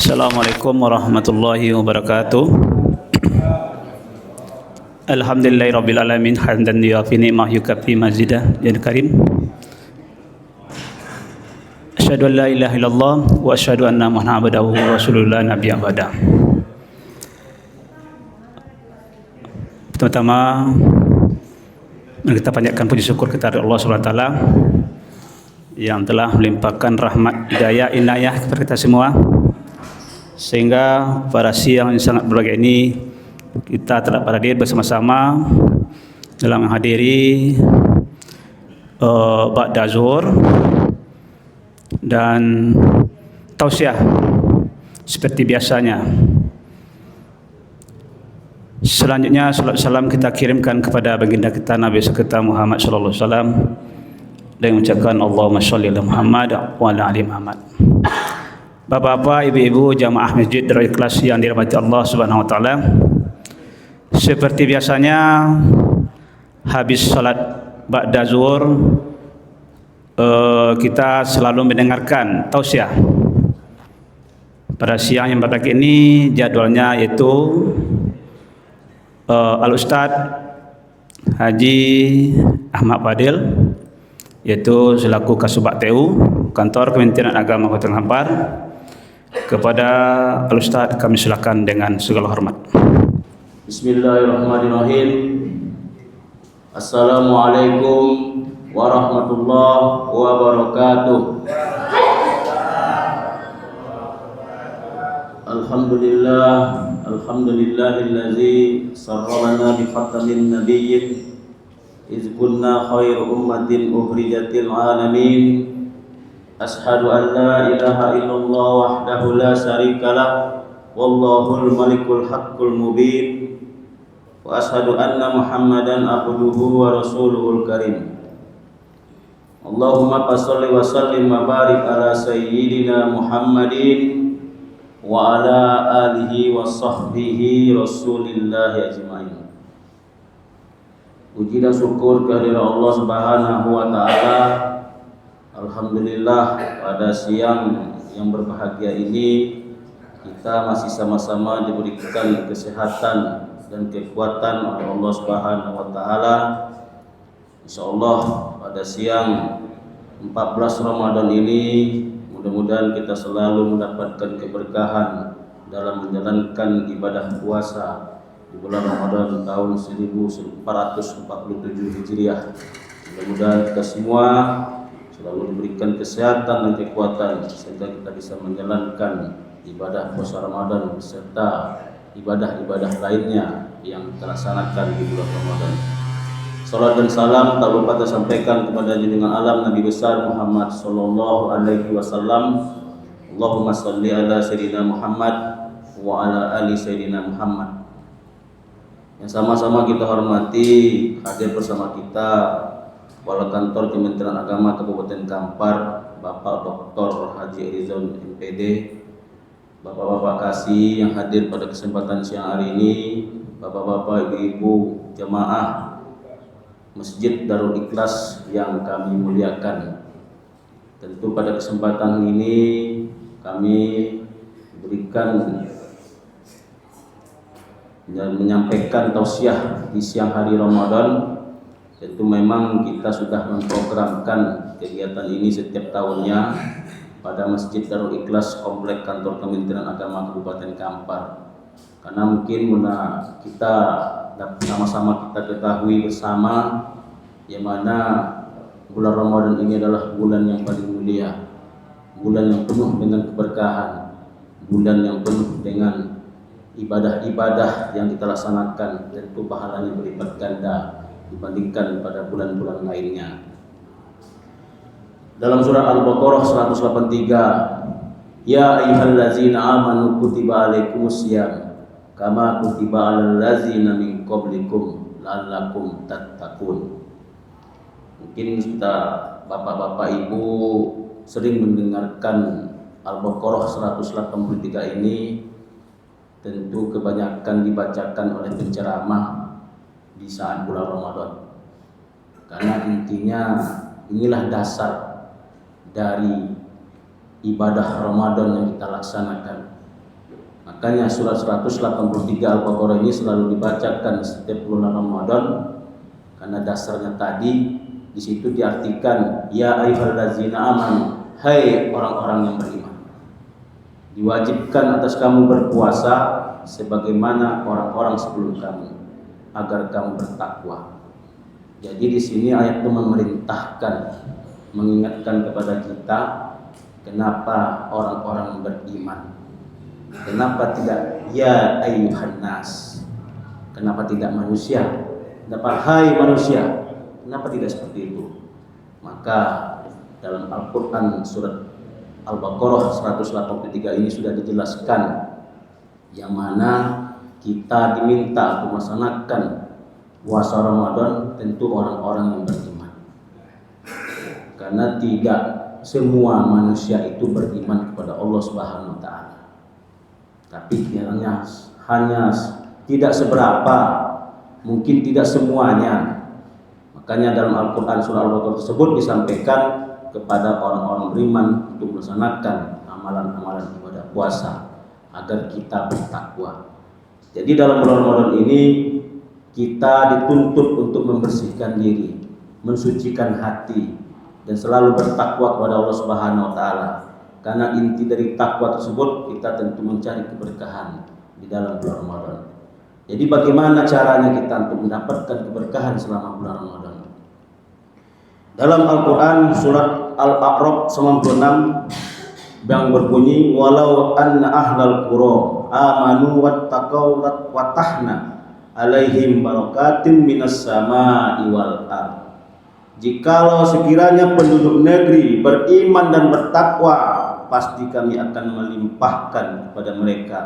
Assalamualaikum warahmatullahi wabarakatuh. Alhamdulillahirabbil alamin hamdan yuafi ni'mah yukafi mazidah ya karim. Asyhadu an la ilaha illallah wa asyhadu anna muhammadan rasulullah nabiyyan ba'da. Pertama-tama kita panjatkan puji syukur kepada Allah Subhanahu wa taala yang telah melimpahkan rahmat, hidayah, inayah kepada kita semua, sehingga pada siang yang sangat berbahagia ini kita telah hadir bersama-sama dalam menghadiri ba'da zuhur dan tausiah seperti biasanya. Selanjutnya salat salam kita kirimkan kepada baginda kita Nabi kita Muhammad sallallahu alaihi wasallam dengan mengucapkan Allahumma shalli ala Muhammad wa ala ali Muhammad. Bapak-bapak, ibu-ibu, jamaah masjid Darul Ikhlas yang dirahmati Allah Subhanahu wa taala. Seperti biasanya habis salat ba'da zuhur kita selalu mendengarkan tausiah. Pada siang yang berbahagia ini jadwalnya yaitu Al-Ustaz Haji Ahmad Fadil, yaitu selaku Kasubag TU Kantor Kementerian Agama Kota Kampar. Kepada Al-Ustaz kami silakan dengan segala hormat. Bismillahirrahmanirrahim. Assalamualaikum warahmatullahi wabarakatuh. Alhamdulillahillazi sarrafana bi khatamin nabiyyin iz kunna khairu ummatin ukhrijatil alamin. Ashhadu an la ilaha illallah wahdahu la syarikalah wallahul malikul haqqul mubin wa ashhadu anna Muhammadan abduhu wa rasuluhul karim. Allahumma shalli wa sallim wa barik ala sayyidina Muhammadin wa ala alihi wa sahbihi rasulillahi ajma'in. Puji dan syukur kehadirat Allah Subhanahu wa taala. Alhamdulillah pada siang yang berbahagia ini kita masih sama-sama diberikan kesehatan dan kekuatan oleh Allah Subhanahu wa taala. Insyaallah pada siang 14 Ramadan ini mudah-mudahan kita selalu mendapatkan keberkahan dalam menjalankan ibadah puasa di bulan Ramadan tahun 1447 Hijriah. Mudah-mudahan kita semua selalu diberikan kesehatan dan kekuatan sehingga kita bisa menjalankan ibadah puasa Ramadan beserta ibadah-ibadah lainnya yang kita laksanakan di bulan Ramadan. Salat dan salam tak lupa kita sampaikan kepada junjungan alam Nabi besar Muhammad sallallahu alaihi wasallam. Allahumma shalli ala sayyidina Muhammad wa ala ali sayyidina Muhammad. Yang sama-sama kita hormati, hadir bersama kita Kepala Kantor Kementerian Agama Kabupaten Kampar, Bapak Dr. Haji Rizal MPD, Bapak-bapak kasih yang hadir pada kesempatan siang hari ini, Bapak-bapak, Ibu-ibu, jemaah Masjid Darul Ikhlas yang kami muliakan. Tentu pada kesempatan ini kami berikan dan menyampaikan tausiah di siang hari Ramadan. Tentu memang kita sudah memprogramkan kegiatan ini setiap tahunnya pada Masjid Darul Ikhlas Komplek Kantor Kementerian Agama Kabupaten Kampar. Karena mungkin kita sama-sama kita ketahui bersama yang mana bulan Ramadan ini adalah bulan yang paling mulia, bulan yang penuh dengan keberkahan, bulan yang penuh dengan ibadah-ibadah yang kita laksanakan, tentu pahalanya berlipat ganda dibandingkan pada bulan-bulan lainnya. Dalam surah Al-Baqarah 183, ya ayyuhallazina amanu kutiba alaikumusiyam kama kutiba alal ladzina min qablikum la'allakum tattaqun. Mungkin kita bapak-bapak ibu sering mendengarkan Al-Baqarah 183 ini, tentu kebanyakan dibacakan oleh penceramah di saat bulan Ramadan. Karena intinya inilah dasar dari ibadah Ramadan yang kita laksanakan, Makanya surat 183 Al-Baqarah ini selalu dibacakan setiap bulan Ramadan karena dasarnya tadi di situ diartikan ya ayyuhallazina amanu, hai orang-orang yang beriman. Diwajibkan atas kamu berpuasa sebagaimana orang-orang sebelum kamu agar kamu bertakwa. Jadi di sini ayat itu memerintahkan, mengingatkan kepada kita kenapa orang-orang beriman. Kenapa tidak ya ayyuhan nas? Kenapa tidak manusia? Kenapa hai manusia? Kenapa tidak seperti itu? Maka dalam Al-Quran surat Al-Baqarah 183 ini sudah dijelaskan yang mana kita diminta untuk melaksanakan puasa Ramadan tentu orang-orang yang beriman. Karena tidak semua manusia itu beriman kepada Allah Subhanahu wa taala. Tapi hanya tidak seberapa, mungkin tidak semuanya. Makanya dalam Al-Quran surah Al-Baqarah tersebut disampaikan kepada orang-orang beriman untuk melaksanakan amalan-amalan ibadah puasa agar kita bertakwa. Jadi dalam bulan Ramadan ini kita dituntut untuk membersihkan diri, mensucikan hati, dan selalu bertakwa kepada Allah Subhanahu wa taala. Karena inti dari takwa tersebut kita tentu mencari keberkahan di dalam bulan Ramadan. Jadi bagaimana caranya kita untuk mendapatkan keberkahan selama bulan Ramadan? Dalam Al-Quran surat Al-A'raf 96 yang berbunyi walau anna ahlal qura amanu wattaqau watahna alaihim barakatim minas sama'i wal ardh. Jikalau sekiranya penduduk negeri beriman dan bertakwa, pasti kami akan melimpahkan kepada mereka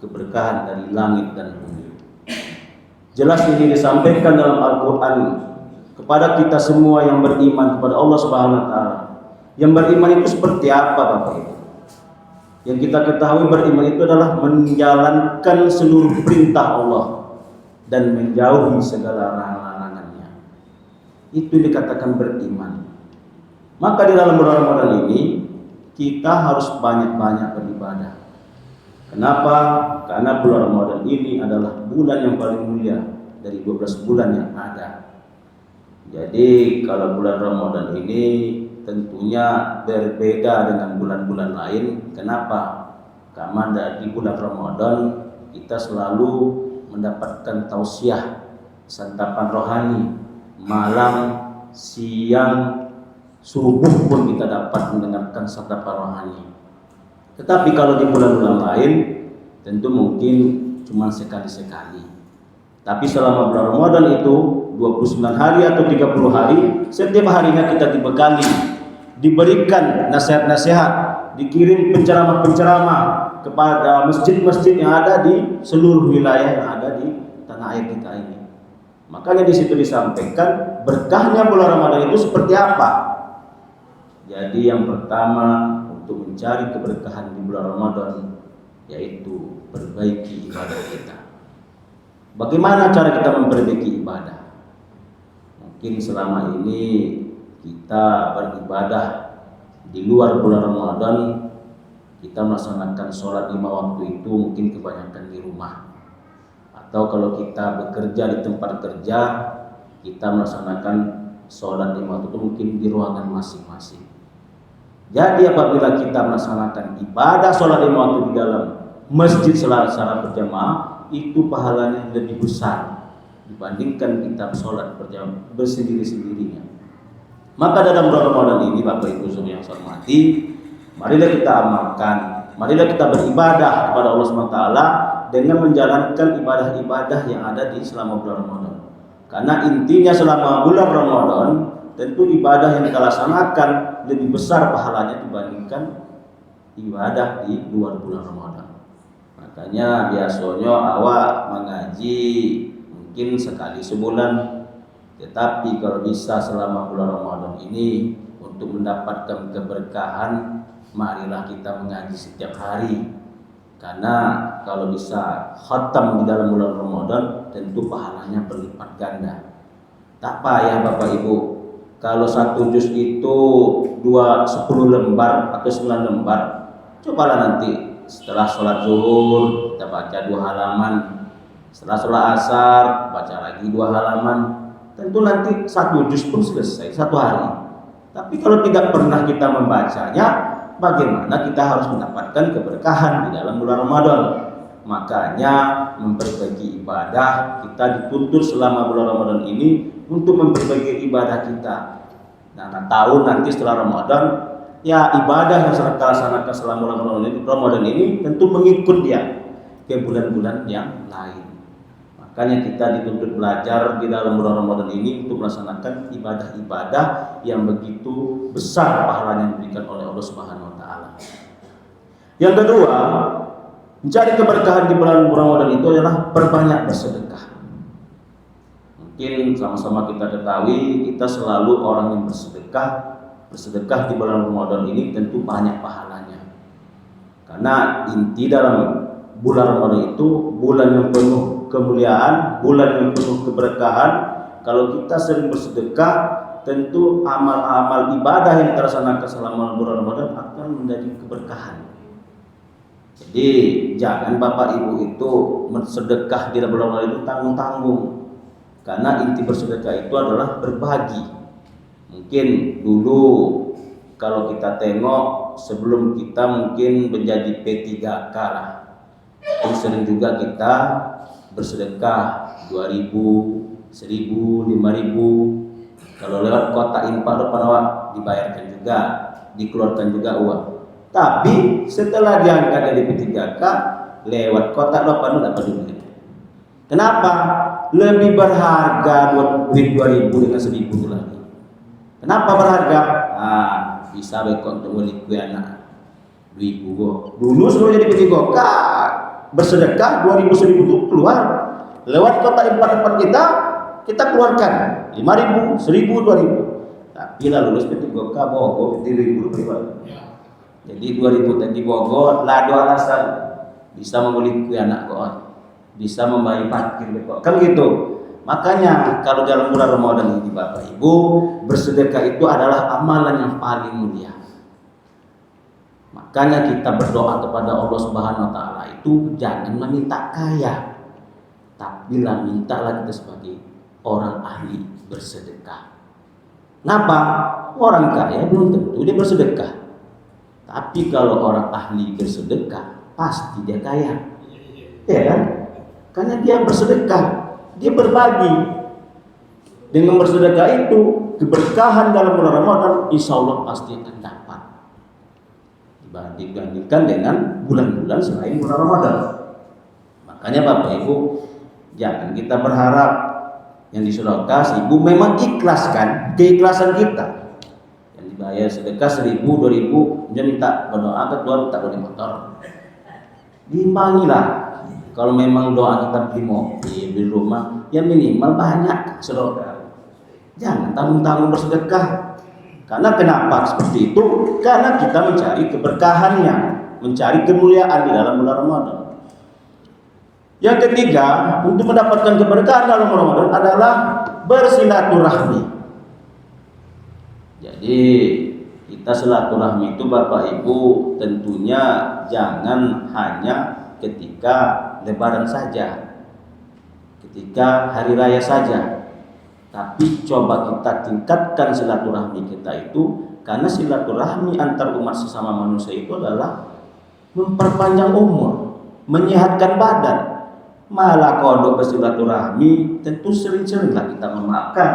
keberkahan dari langit dan bumi. Jelas ini disampaikan dalam Al-Quran kepada kita semua yang beriman kepada Allah Subhanahu wa taala. Yang beriman itu seperti apa, Bapak Ibu? Yang kita ketahui beriman itu adalah menjalankan seluruh perintah Allah dan menjauhi segala larangannya. Itu dikatakan beriman. Maka di dalam bulan Ramadan ini kita harus banyak-banyak beribadah. Kenapa? Karena bulan Ramadan ini adalah bulan yang paling mulia dari 12 bulan yang ada. Jadi kalau bulan Ramadan ini tentunya berbeda dengan bulan-bulan lain. Kenapa? Karena di bulan Ramadan kita selalu mendapatkan tausiah, santapan rohani, malam, siang, subuh pun kita dapat mendengarkan santapan rohani. Tetapi kalau di bulan-bulan lain tentu mungkin cuma sekali-sekali. Tapi selama bulan Ramadan itu 29 hari atau 30 hari, setiap harinya kita dibekali, diberikan nasihat-nasihat, dikirim penceramah-penceramah kepada masjid-masjid yang ada di seluruh wilayah yang ada di tanah air kita ini. Makanya di situ disampaikan berkahnya bulan Ramadan itu seperti apa. Jadi yang pertama untuk mencari keberkahan di bulan Ramadan yaitu perbaiki ibadah kita. Bagaimana cara kita memperbaiki ibadah? Mungkin selama ini kita beribadah di luar bulan Ramadan, kita melaksanakan sholat 5 waktu itu mungkin kebanyakan di rumah. Atau kalau kita bekerja di tempat kerja, kita melaksanakan sholat 5 waktu itu mungkin di ruangan masing-masing. Jadi apabila kita melaksanakan ibadah sholat 5 waktu di dalam masjid secara berjamaah, itu pahalanya lebih besar dibandingkan kita sholat berjamaah bersendiri-sendirinya. Maka dalam bulan Ramadan ini Bapak Ibu yang saya hormati, marilah kita amalkan, marilah kita beribadah kepada Allah SWT dengan menjalankan ibadah-ibadah yang ada di selama bulan Ramadan. Karena intinya selama bulan Ramadan tentu ibadah yang kita laksanakan lebih besar pahalanya dibandingkan ibadah di luar bulan Ramadan. Makanya biasanya awak mengaji mungkin sekali sebulan, tetapi kalau bisa selama bulan Ramadan ini untuk mendapatkan keberkahan, marilah kita mengaji setiap hari. Karena kalau bisa khatam di dalam bulan Ramadan tentu pahalanya berlipat ganda. Tak payah Bapak Ibu, kalau satu juz itu 10 lembar atau 9 lembar, cobalah nanti setelah sholat zuhur kita baca 2 halaman, setelah sholat asar baca lagi 2 halaman. Tentu nanti 1 juz pun selesai 1 hari. Tapi kalau tidak pernah kita membacanya, bagaimana kita harus mendapatkan keberkahan di dalam bulan Ramadan? Makanya memperbaiki ibadah, kita dituntut selama bulan Ramadan ini untuk memperbaiki ibadah kita. Nah, tahu nanti setelah Ramadan, ya ibadah yang kita laksanakan selama bulan Ramadan ini tentu mengikut dia ke bulan-bulan yang lain. Makanya kita dituntut belajar di dalam bulan Ramadan ini untuk melaksanakan ibadah-ibadah yang begitu besar pahalanya yang diberikan oleh Allah Subhanahu wa taala. Yang kedua, mencari keberkahan di bulan Ramadan itu adalah perbanyak bersedekah. Mungkin sama-sama kita ketahui, kita selalu orang yang bersedekah di bulan Ramadan ini tentu banyak pahalanya. Karena inti dalam bulan Ramadan itu bulan yang penuh kemuliaan, bulan yang penuh keberkahan. Kalau kita sering bersedekah, tentu amal-amal ibadah yang kita laksanakan selama bulan Ramadan akan menjadi keberkahan. Jadi jangan Bapak Ibu itu bersedekah di bulan Ramadan itu tanggung-tanggung. Karena inti bersedekah itu adalah berbagi. Mungkin dulu kalau kita tengok sebelum kita mungkin menjadi P3K lah, sering juga kita bersedekah 2.000, 1.000, 5.000. Kalau lewat kotak infak depan awak dibayarkan juga, dikeluarkan juga uang. Tapi setelah diangkat dari P3K, lewat kotak depan dapat duit. Kenapa? Lebih berharga duit 2.000 dengan 1.000 itu lagi. Kenapa berharga? Bisa bekok untuk beli kue anak 2.000 go. Dulu sebelum jadi P3K bersedekah 2.000, 1.000 itu keluar lewat kotak infak depan kita keluarkan 5.000, 1.000, 2.000. Tapi lah lulus P3K Bogor P3.000 ribu. Jadi 2.000 tadi Bogor lah 2 alasan, bisa membeli kue anak kok, bisa membayar parkir kok, kan gitu. Makanya kalau dalam bulan Ramadan ini Bapak Ibu, bersedekah itu adalah amalan yang paling mulia. Makanya kita berdoa kepada Allah Subhanahu wa taala itu jangan meminta kaya, tapi mintalah kita sebagai orang ahli bersedekah. Kenapa? Orang kaya belum tentu dia bersedekah. Tapi kalau orang ahli bersedekah, pasti dia kaya. Ya kan? Karena dia bersedekah, dia berbagi. Dengan bersedekah itu, keberkahan dalam bulan Ramadan insya Allah pasti akan dapat. Dibandingkan dengan bulan-bulan selain bulan Ramadan. Makanya Bapak Ibu, jangan kita berharap yang disedekah Ibu memang ikhlaskan keikhlasan kita. Yang dibayar sedekah 1.000, 2.000, dia minta berdoa ke Tuhan minta beli motor. Diimbangilah. Kalau memang doa kita beli mobil, beli rumah, ya minimal banyak sedekah. Jangan tanggung-tanggung bersedekah. Karena kenapa seperti itu? Karena kita mencari keberkahannya, mencari kemuliaan di dalam bulan Ramadan. Yang ketiga, untuk mendapatkan keberkahan dalam Ramadan adalah bersilaturahmi. Jadi kita silaturahmi itu Bapak Ibu tentunya jangan hanya ketika Lebaran saja, ketika hari raya saja. Tapi coba kita tingkatkan silaturahmi kita itu, karena silaturahmi antar umat sesama manusia itu adalah memperpanjang umur, menyehatkan badan. Malah kodok bersilaturahmi tentu sering-seringlah kita memaafkan.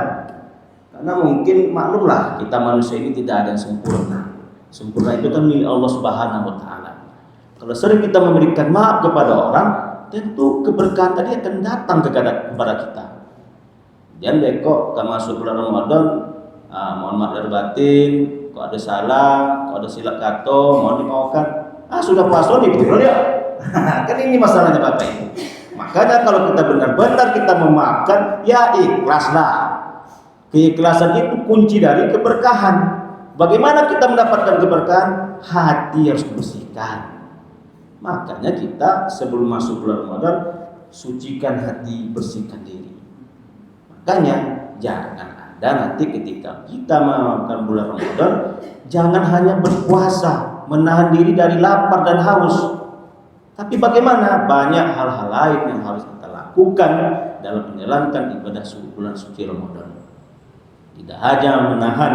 Karena mungkin maklumlah kita manusia ini tidak ada yang sempurna. Sempurna itu kan milik Allah Subhanahu wa taala. Kalau sering kita memberikan maaf kepada orang, tentu keberkahan tadi akan datang kepada kita. Jangan bekok kalau masuk bulan Ramadan, mohon maaf lahir batin, kok ada salah, kok ada silap kata, mohon dimaafkan. Sudah puasa dipukul ya. Kan ini masalahnya Bapak Ibu. Makanya kalau kita benar-benar kita memaafkan, ya ikhlaslah. Keikhlasan itu kunci dari keberkahan. Bagaimana kita mendapatkan keberkahan? Hati harus dibersihkan. Makanya kita sebelum masuk bulan Ramadan, sucikan hati, bersihkan diri. Makanya jangan ada nanti ketika kita melakukan bulan Ramadan, jangan hanya berpuasa, menahan diri dari lapar dan haus. Tapi bagaimana? Banyak hal-hal lain yang harus kita lakukan dalam menjalankan ibadah bulan suci Ramadan. Tidak hanya menahan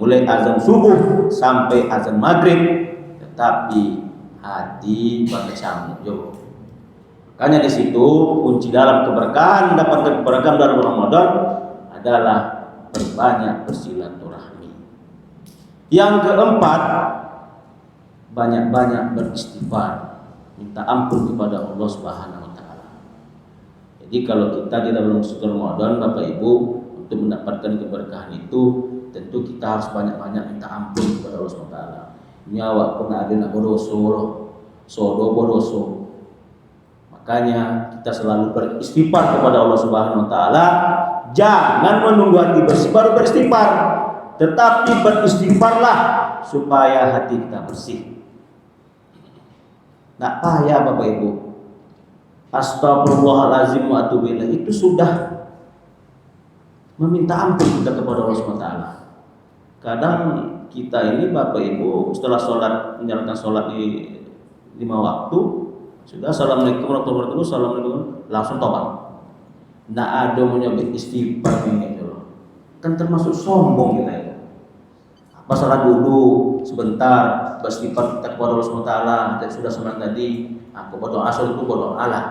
mulai azan subuh sampai azan maghrib, tetapi hati berkecamuk juga. Makanya di situ kunci dalam keberkahan, dapatkan keberkahan dalam Ramadan adalah berbanyak bersilaturahmi. Yang keempat, banyak-banyak beristighfar, minta ampun kepada Allah Subhanahu wa taala. Jadi kalau kita di dalam suci Ramadan, Bapak Ibu, untuk mendapatkan keberkahan itu tentu kita harus banyak-banyak minta ampun kepada Allah Subhanahu wa taala. Nyawa pun ada nak berdosa, sodo berdosa. Makanya kita selalu beristighfar kepada Allah Subhanahu wa taala. Jangan menunggu hati bersih baru beristighfar, tetapi beristighfarlah supaya hati kita bersih. Nak payah Bapak Ibu. Astagfirullahalazim wa atubu ilaih itu sudah meminta ampun kita kepada Allah Subhanahu wa taala. Kadang kita ini Bapak Ibu setelah sholat, menjalankan sholat di 5 waktu, sudah assalamualaikum warahmatullahi wabarakatuh, assalamualaikum, langsung tobat. Nggak ada menyebut istighfar ini loh. Kan termasuk sombong kita ya. Apa salah dulu sebentar beristighfar kita kepada Allah Subhanahu wa taala, dan sudah sholat tadi, aku berdoa asal itu berdoa Allah.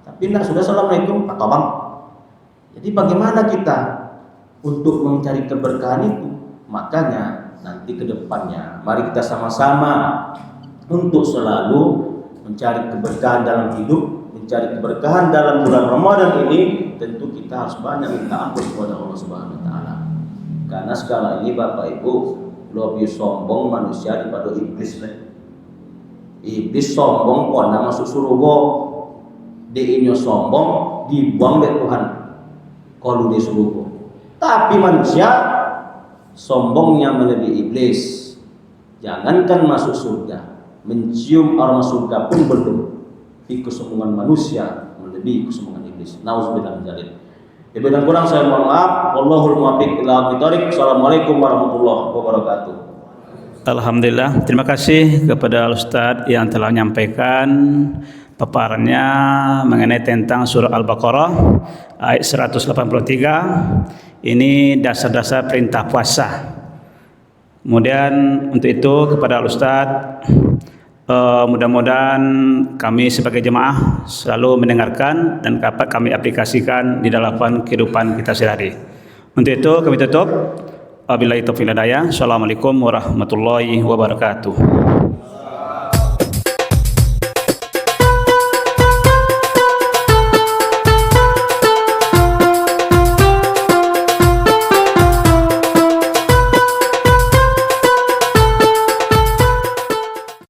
Tapi enggak, sudah assalamualaikum, Pak Bang. Jadi bagaimana kita untuk mencari keberkahan itu? Makanya nanti ke depannya mari kita sama-sama untuk selalu mencari keberkahan dalam hidup, mencari keberkahan dalam bulan Ramadan ini. Tentu kita harus banyak minta ampun kepada Allah Subhanahu wa taala. Karena sekarang ini Bapak Ibu lebih sombong manusia daripada iblis. Iblis sombong pernah masuk surga, dia sombong dibuang oleh Tuhan kalau di surga. Tapi manusia sombongnya melebihi iblis. Jangankan masuk surga, mencium aroma surga pun belum. Kesombongan manusia melebihi kesombongan iblis. Nauzubillah min dzalik. Lebih dan kurang saya mohon maaf. Wallahul muwaffiq ila aqwamit thoriq. Assalamualaikum warahmatullahi wabarakatuh. Alhamdulillah, terima kasih kepada Ustadz yang telah menyampaikan paparannya mengenai tentang surah Al-Baqarah ayat 183. Ini dasar-dasar perintah puasa. Kemudian untuk itu kepada Ustadz, mudah-mudahan kami sebagai jemaah selalu mendengarkan dan dapat kami aplikasikan di dalam kehidupan kita sehari-hari. Untuk itu kami tutup. Wabillahi taufiq wal hidayah. Assalamualaikum warahmatullahi wabarakatuh.